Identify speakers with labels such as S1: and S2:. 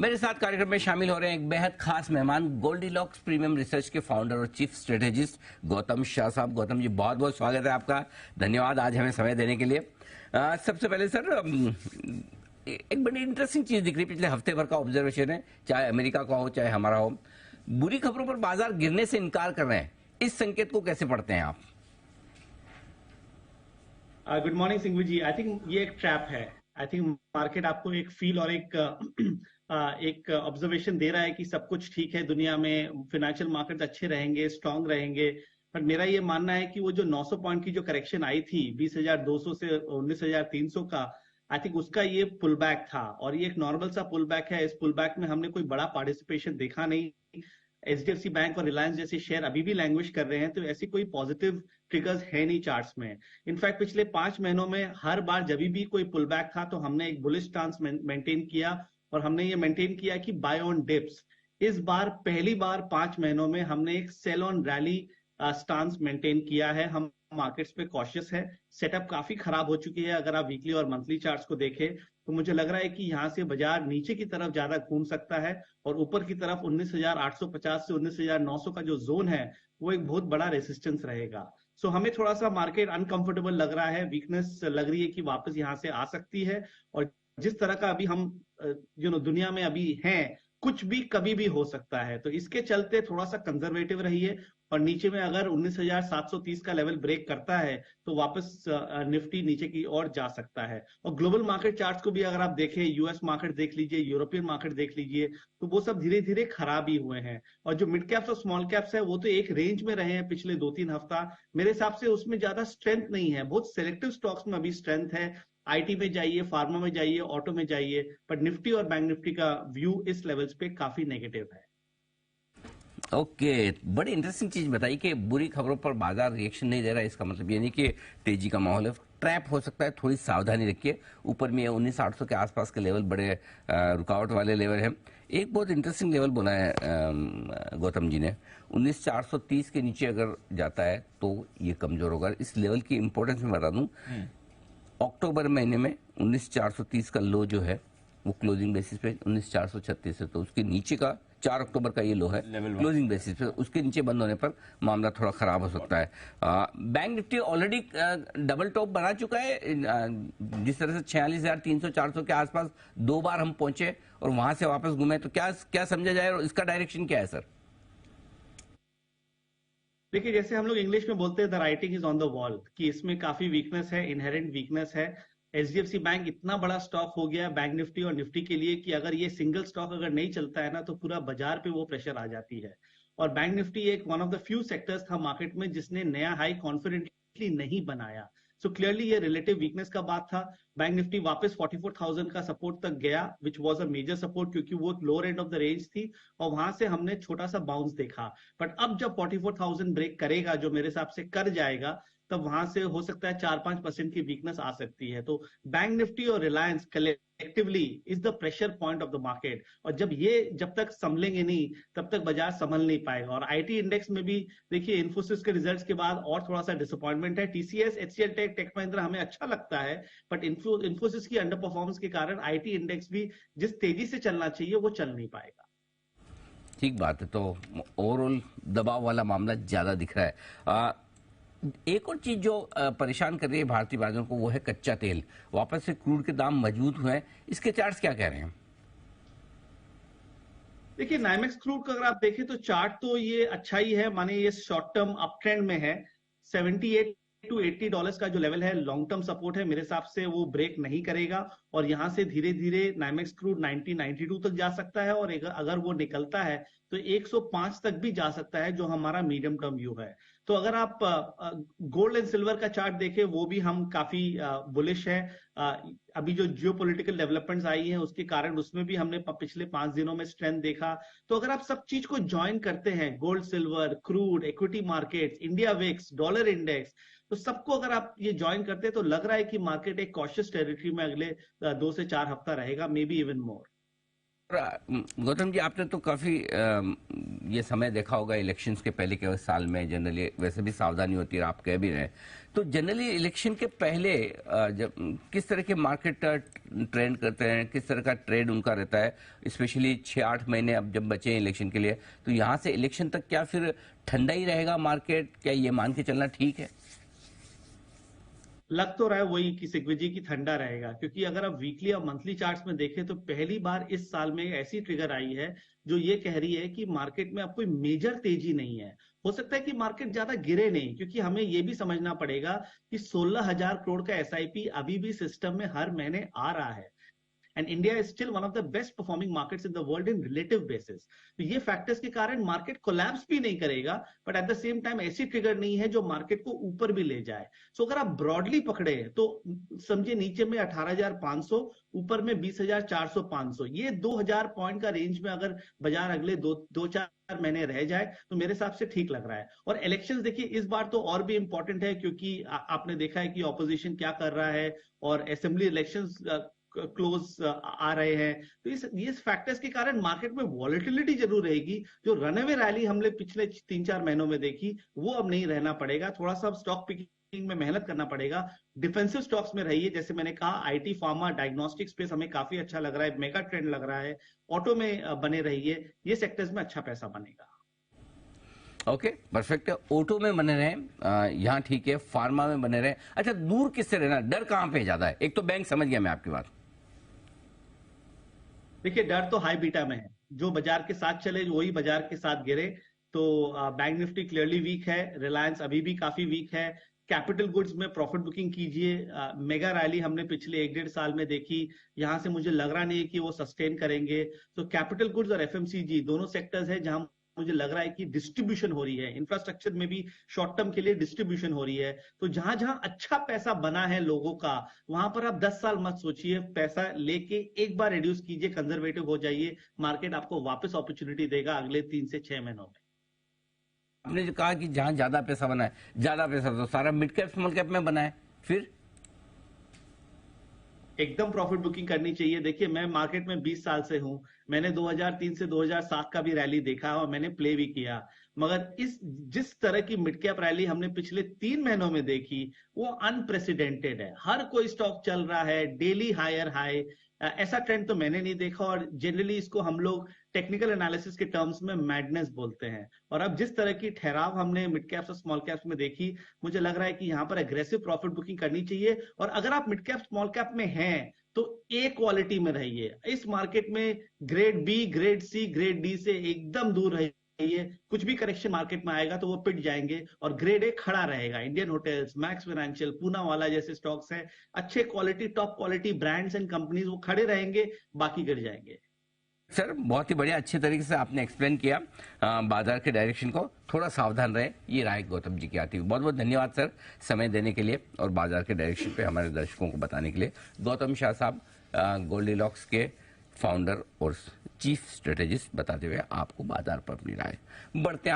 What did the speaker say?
S1: मेरे साथ कार्यक्रम में शामिल हो रहे हैं एक बेहद खास मेहमान, गोल्डीलॉक्स प्रीमियम रिसर्च के फाउंडर और चीफ स्ट्रेटेजिस्ट गौतम शाह साहब। गौतम जी, बहुत बहुत स्वागत है आपका। धन्यवाद आज हमें समय देने के लिए। सबसे पहले सर, एक बड़ी इंटरेस्टिंग चीज दिख रही है, पिछले हफ्ते भर का ऑब्जर्वेशन है, चाहे अमेरिका का हो चाहे हमारा हो, बुरी खबरों पर बाजार गिरने से इनकार कर रहे हैं। इस संकेत को कैसे पढ़ते हैं आप?
S2: Good morning Singhvi ji. I think ये एक ट्रैप है। आई थिंक मार्केट आपको एक फील और एक ऑब्जर्वेशन दे रहा है कि सब कुछ ठीक है दुनिया में, फाइनेंशियल मार्केट अच्छे रहेंगे, स्ट्रांग रहेंगे। पर मेरा ये मानना है कि वो जो 900 पॉइंट की जो करेक्शन आई थी 20,200 से 19,300 का, आई थिंक उसका ये पुल बैक था और ये एक नॉर्मल सा पुल बैक है। इस पुल बैक में हमने कोई बड़ा पार्टिसिपेशन देखा नहीं। एचडीएफसी बैंक और रिलायंस जैसे शेयर अभी भी लैंग्वेज कर रहे हैं, तो ऐसी कोई पॉजिटिव ट्रिगर्स है नहीं चार्ट्स में। इनफैक्ट पिछले 5 महीनों में हर बार जब भी कोई पुल बैक था तो हमने एक बुलिश स्टांस मेंटेन किया और हमने ये मेंटेन किया कि बाय ऑन डिप्स। इस बार पहली बार 5 महीनों में हमने एक sell on rally stance maintain किया है। हम मार्केट्स पे कॉशियस है। सेटअप काफी खराब हो चुकी है। अगर आप वीकली और मंथली चार्ट्स को देखें तो मुझे लग रहा है कि यहां से बाजार नीचे की तरफ ज्यादा घूम सकता है और ऊपर की तरफ 19,850 से 19,900 का जो जोन है वो एक बहुत बड़ा रेसिस्टेंस रहेगा। सो हमें थोड़ा सा मार्केट अनकंफर्टेबल लग रहा है, वीकनेस लग रही है कि वापस यहां से आ सकती है। और जिस तरह का अभी हम दुनिया में अभी हैं, कुछ भी कभी भी हो सकता है, तो इसके चलते थोड़ा सा कंजर्वेटिव रहिए। और नीचे में अगर 19,730 का लेवल ब्रेक करता है तो वापस निफ्टी नीचे की ओर जा सकता है। और ग्लोबल मार्केट चार्ट्स को भी अगर आप देखें, यूएस मार्केट देख लीजिए, यूरोपियन मार्केट देख लीजिए, तो वो सब धीरे धीरे खराब ही हुए हैं। और जो मिड कैप्स और स्मॉल कैप्स है वो तो एक रेंज में रहे हैं पिछले 2-3 हफ्ता। मेरे हिसाब से उसमें ज्यादा स्ट्रेंथ नहीं है, बहुत सिलेक्टिव स्टॉक्स में अभी स्ट्रेंथ है। आईटी में जाइए, फार्मा में जाइए, ऑटो में जाइए, पर निफ्टी और बैंक निफ्टी का व्यू इस लेवल्स पे काफी नेगेटिव है।
S1: ओके, बड़ी इंटरेस्टिंग चीज बताई कि बुरी खबरों पर बाजार रिएक्शन नहीं दे रहा है। इसका मतलब ये नहीं कि तेजी का माहौल है, ट्रैप हो सकता है, थोड़ी सावधानी रखिए। ऊपर में 19,800 के आसपास के लेवल बड़े रुकावट वाले लेवल हैं। एक बहुत इंटरेस्टिंग लेवल बोला है गौतम जी ने, 19,430 के नीचे अगर जाता है तो ये कमजोर होगा। इस लेवल की इंपॉर्टेंस मैं बता दूं, अक्टूबर महीने में 19,430 का लो जो है वो क्लोजिंग बेसिस पे 19,436 है, तो उसके नीचे का 4 अक्टूबर का ये लो है क्लोजिंग बेसिस पे, उसके नीचे बंद होने पर मामला थोड़ा खराब हो सकता है। Bank Nifty already double top बना चुका है। जिस तरह से 46,300 400 के आसपास 2 बार हम पहुंचे और वहां से वापस घूमे, तो क्या समझा जाए और इसका डायरेक्शन क्या है सर?
S2: देखिए, जैसे हम लोग इंग्लिश में बोलते हैं the writing is on the wall, कि इसमें काफी वीकनेस है, इनहेरेंट वीकनेस है। एचडीएफसी बैंक इतना बड़ा स्टॉक हो गया बैंक निफ्टी और निफ्टी के लिए कि अगर ये सिंगल स्टॉक अगर नहीं चलता है ना तो पूरा बाजार पे वो प्रेशर आ जाती है। और बैंक निफ्टी एक one of the few sectors था मार्केट में जिसने नया हाई कॉन्फिडेंटली नहीं बनाया। सो क्लियरली ये रिलेटिव वीकनेस का बात था। बैंक निफ्टी वापस 44,000 का सपोर्ट तक गया, which was a major support, क्योंकि वो lower end of the range थी और वहां से हमने छोटा सा बाउंस देखा। बट अब जब 44,000 ब्रेक करेगा, जो मेरे हिसाब से कर जाएगा, तब वहां से हो सकता है 4-5% की वीकनेस आ सकती है। तो बैंक निफ्टी और Reliance collectively is the pressure point of the market. और जब तक संभलेंगे नहीं तब तक बाजार संभल नहीं पाएगा। और आईटी इंडेक्स में भी देखिए, इन्फोसिस के रिजल्ट्स के बाद और थोड़ा सा डिसअपॉइंटमेंट है। TCS, HCL Tech, Tech Mahindra हमें अच्छा लगता है, बट इन्फोसिस की अंडर परफॉर्मेंस के कारण आईटी इंडेक्स भी जिस तेजी से चलना चाहिए वो चल नहीं पाएगा।
S1: ठीक बात है, तो ओवरऑल दबाव वाला मामला ज्यादा दिख रहा है। एक और चीज जो परेशान कर रही है भारतीय बाजारों को वो है कच्चा तेल। वापस से क्रूड के दाम मजबूत हुए हैं, इसके चार्ट्स क्या कह रहे हैं?
S2: देखिए, नाइमेक्स क्रूड का अगर आप देखें तो चार्ट तो ये अच्छा ही है, माने ये शॉर्ट टर्म अप ट्रेंड में है। 78 to $80 का जो लेवल है लॉन्ग टर्म सपोर्ट है, मेरे हिसाब से वो ब्रेक नहीं करेगा और यहां से धीरे धीरे नाइमेक्स क्रूड 90-92 तक जा सकता है। और अगर वो निकलता है तो 105 तक भी जा सकता है, जो हमारा मीडियम टर्म व्यू है। तो अगर आप गोल्ड एंड सिल्वर का चार्ट देखें, वो भी हम काफी बुलिश है। अभी जो जियोपॉलिटिकल डेवलपमेंट्स आई हैं उसके कारण उसमें भी हमने पिछले 5 दिनों में स्ट्रेंथ देखा। तो अगर आप सब चीज को ज्वाइन करते हैं, gold, silver, crude, equity markets, India VIX, dollar index, तो सबको अगर आप ये ज्वाइन करते हैं तो लग रहा है कि मार्केट एक कॉशियस टेरिटरी में अगले 2 से 4 हफ्ता रहेगा, maybe even more.
S1: Gautam ji, आपने तो काफी ये समय देखा होगा इलेक्शंस के पहले के साल में जनरली वैसे भी सावधानी होती है, आप कह भी रहे हैं। तो जनरली इलेक्शन के पहले जब किस तरह के मार्केट ट्रेंड करते हैं, किस तरह का ट्रेड उनका रहता है, स्पेशली 6-8 महीने अब जब बचे हैं इलेक्शन के लिए, तो यहाँ से इलेक्शन तक क्या फिर ठंडा ही रहेगा मार्केट, क्या ये मान के चलना ठीक है?
S2: लग तो रहा है वही कि सिग्विजी की ठंडा रहेगा, क्योंकि अगर आप वीकली और मंथली चार्ट्स में देखें तो पहली बार इस साल में ऐसी ट्रिगर आई है जो ये कह रही है कि मार्केट में अब कोई मेजर तेजी नहीं है। हो सकता है कि मार्केट ज्यादा गिरे नहीं, क्योंकि हमें ये भी समझना पड़ेगा कि 16,000 करोड़ का एसआईपी अभी भी सिस्टम में हर महीने आ रहा है। And India is still one of the best performing markets in the world in relative basis. तो ये फैक्टर्स के कारण मार्केट कोलैप्स भी नहीं करेगा, but at the same time ऐसी ट्रिगर नहीं है जो मार्केट को ऊपर भी ले जाए। सो अगर आप ब्रॉडली पकड़े तो समझिए नीचे में 18,500, ऊपर में 20,400-500, ये 2,000 पॉइंट का रेंज में अगर बाजार अगले दो चार महीने रह जाए तो मेरे हिसाब से ठीक लग रहा है। और इलेक्शंस देखिए इस बार तो और भी इंपॉर्टेंट है, क्योंकि आपने देखा है कि ऑपोजिशन क्या कर रहा है और असेंबली इलेक्शंस क्लोज आ रहे हैं। तो इस फैक्टर्स के कारण मार्केट में वॉलेटिलिटी जरूर रहेगी। जो रनअवे रैली हमने पिछले 3-4 महीनों में देखी वो अब नहीं रहना पड़ेगा। थोड़ा सा स्टॉक पिकिंग में मेहनत करना पड़ेगा। डिफेंसिव स्टॉक्स में रहिए, जैसे मैंने कहा आईटी, फार्मा, डायग्नोस्टिक स्पेस हमें काफी अच्छा लग रहा है, मेगा ट्रेंड लग रहा है। ऑटो में बने रहिए, ये सेक्टर्स में अच्छा पैसा बनेगा।
S1: ओके, परफेक्ट है। ऑटो में बने रहे, यहाँ ठीक है, फार्मा में बने रहे। अच्छा, दूर किससे रहना, डर कहाँ पे ज्यादा है? एक तो बैंक, समझ गया मैं आपकी बात।
S2: देखिए डर तो हाई बीटा में है, जो बाजार के साथ चले वही बाजार के साथ गिरे। तो बैंक निफ्टी क्लियरली वीक है, रिलायंस अभी भी काफी वीक है। कैपिटल गुड्स में प्रॉफिट बुकिंग कीजिए। मेगा रैली हमने पिछले 1-1.5 साल में देखी, यहां से मुझे लग रहा नहीं है कि वो सस्टेन करेंगे। तो कैपिटल गुड्स और एफएमसीजी दोनों सेक्टर्स है जहां मुझे लग रहा है कि डिस्ट्रीब्यूशन हो रही है। इंफ्रास्ट्रक्चर में भी शॉर्ट टर्म के लिए डिस्ट्रीब्यूशन हो रही है। तो जहां जहां अच्छा पैसा बना है लोगों का, वहां पर आप 10 साल मत सोचिए, पैसा लेके एक बार रिड्यूस कीजिए, कंजर्वेटिव हो जाइए। मार्केट आपको वापस अपॉर्चुनिटी देगा अगले 3 से 6 महीनों में।
S1: आपने जो कहा कि जहां ज्यादा पैसा बना है, ज्यादा पैसा तो सारा मिड कैप स्मॉल कैप में बना है, फिर
S2: एकदम प्रॉफिट बुकिंग करनी चाहिए। देखिए मैं मार्केट में 20 साल से हूं, मैंने 2003 से 2007 का भी रैली देखा और मैंने प्ले भी किया। मगर जिस तरह की मिड कैप रैली हमने पिछले 3 महीनों में देखी वो अनप्रेसिडेंटेड है। हर कोई स्टॉक चल रहा है, डेली हायर हाई। ऐसा ट्रेंड तो मैंने नहीं देखा, और जनरली इसको हम लोग टेक्निकल एनालिसिस के टर्म्स में मैडनेस बोलते हैं। और अब जिस तरह की ठहराव हमने मिड कैप्स और स्मॉल कैप्स में देखी, मुझे लग रहा है कि यहां पर एग्रेसिव प्रॉफिट बुकिंग करनी चाहिए। और अगर आप मिड कैप स्मॉल कैप में हैं तो ए क्वालिटी में रहिए। इस मार्केट में grade B, grade C, grade D से एकदम दूर रहिए। कुछ भी करेक्शन मार्केट में आएगा तो वो पिट जाएंगे, और ग्रेड ए खड़ा रहेगा। Indian hotels, max financial, Poonawalla जैसे स्टॉक्स हैं, अच्छे quality, top quality brands and companies, वो खड़े रहेंगे, बाकी गिर जाएंगे।
S1: सर बहुत ही बढ़िया, अच्छे तरीके से आपने एक्सप्लेन किया बाजार के डायरेक्शन को। थोड़ा सावधान रहे, ये राय गौतम जी की आती है। बहुत बहुत धन्यवाद सर समय देने के लिए और बाजार के डायरेक्शन पे हमारे दर्शकों को बताने के लिए। गौतम शाह साहब, गोल्डीलॉक्स के फाउंडर और चीफ स्ट्रेटेजिस्ट, बताते हुए आपको बाजार पर अपनी राय। बढ़ते